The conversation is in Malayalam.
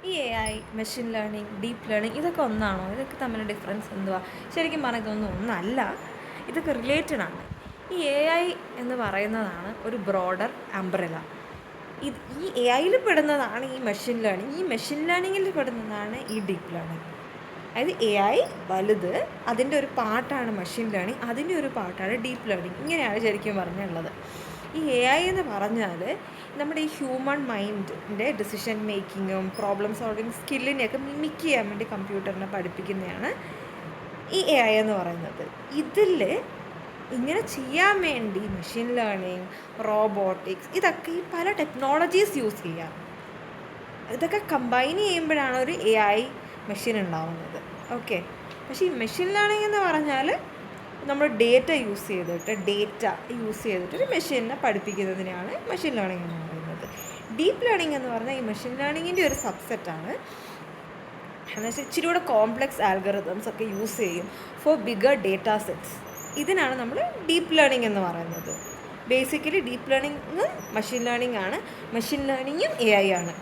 ഈ A I, machine learning, deep learning ഇതൊക്കെ ഒന്നാണോ? ഇതൊക്കെ തമ്മിലുള്ള ഡിഫറൻസ് എന്തുവാ? ശരിക്കും പറഞ്ഞാൽ ഇതൊന്നും ഒന്നല്ല. ഇതൊക്കെ റിലേറ്റഡ് ആണ്. ഈ എ ഐ എന്ന് പറയുന്നതാണ് ഒരു ബ്രോഡർ അംബ്രല. ഈ എ ഐയിൽ പെടുന്നതാണ് ഈ മെഷീൻ ലേണിംഗ്. ഈ മെഷീൻ ലേണിങ്ങിൽ പെടുന്നതാണ് ഈ ഡീപ്പ് ലേണിംഗ്. അതായത് എ ഐ വലുത്, അതിൻ്റെ ഒരു പാർട്ടാണ് മെഷീൻ ലേണിംഗ്, അതിൻ്റെ ഒരു പാർട്ടാണ് ഡീപ്പ് ലേണിംഗ്. ഇങ്ങനെയാണ് ശരിക്കും പറഞ്ഞുള്ളത്. ഈ എ ഐ എന്ന് പറഞ്ഞാൽ നമ്മുടെ ഈ ഹ്യൂമൺ മൈൻഡിൻ്റെ ഡിസിഷൻ മേക്കിങ്ങും പ്രോബ്ലം സോൾവിങ് സ്കില്ലിനെയൊക്കെ മിമിക് ചെയ്യാൻ വേണ്ടി കമ്പ്യൂട്ടറിനെ പഠിപ്പിക്കുന്നതാണ് ഈ എ ഐ എന്ന് പറയുന്നത്. ഇതിൽ ഇങ്ങനെ ചെയ്യാൻ വേണ്ടി മെഷീൻ ലേണിംഗ്, റോബോട്ടിക്സ് ഇതൊക്കെ ഈ പല ടെക്നോളജീസ് യൂസ് ചെയ്യാം. ഇതൊക്കെ കമ്പൈൻ ചെയ്യുമ്പോഴാണ് ഒരു എ ഐ മെഷീൻ ഉണ്ടാവുന്നത്. ഓക്കെ, പക്ഷേ ഈ മെഷീൻ ലേണിംഗ് എന്ന് പറഞ്ഞാൽ നമ്മൾ ഡേറ്റ യൂസ് ചെയ്തിട്ട് ഒരു മെഷീനെ പഠിപ്പിക്കുന്നതിനാണ് മെഷീൻ ലേണിംഗ് എന്ന് പറയുന്നത്. ഡീപ്പ് ലേണിംഗ് എന്ന് പറഞ്ഞാൽ ഈ മെഷീൻ ലേണിങ്ങിൻ്റെ ഒരു സബ്സെറ്റാണ്. എന്ന് വെച്ചാൽ ഇച്ചിരി കൂടെ കോംപ്ലക്സ് ആൽഗറിതംസ് ഒക്കെ യൂസ് ചെയ്യും ഫോർ ബിഗർ ഡേറ്റ സെറ്റ്സ്. ഇതിനാണ് നമ്മൾ ഡീപ്പ് ലേണിംഗ് എന്ന് പറയുന്നത്. ബേസിക്കലി ഡീപ്പ് ലേണിംഗും മെഷീൻ ലേണിംഗ് ആണ്, മെഷീൻ ലേണിങ്ങും എ ഐ ആണ്.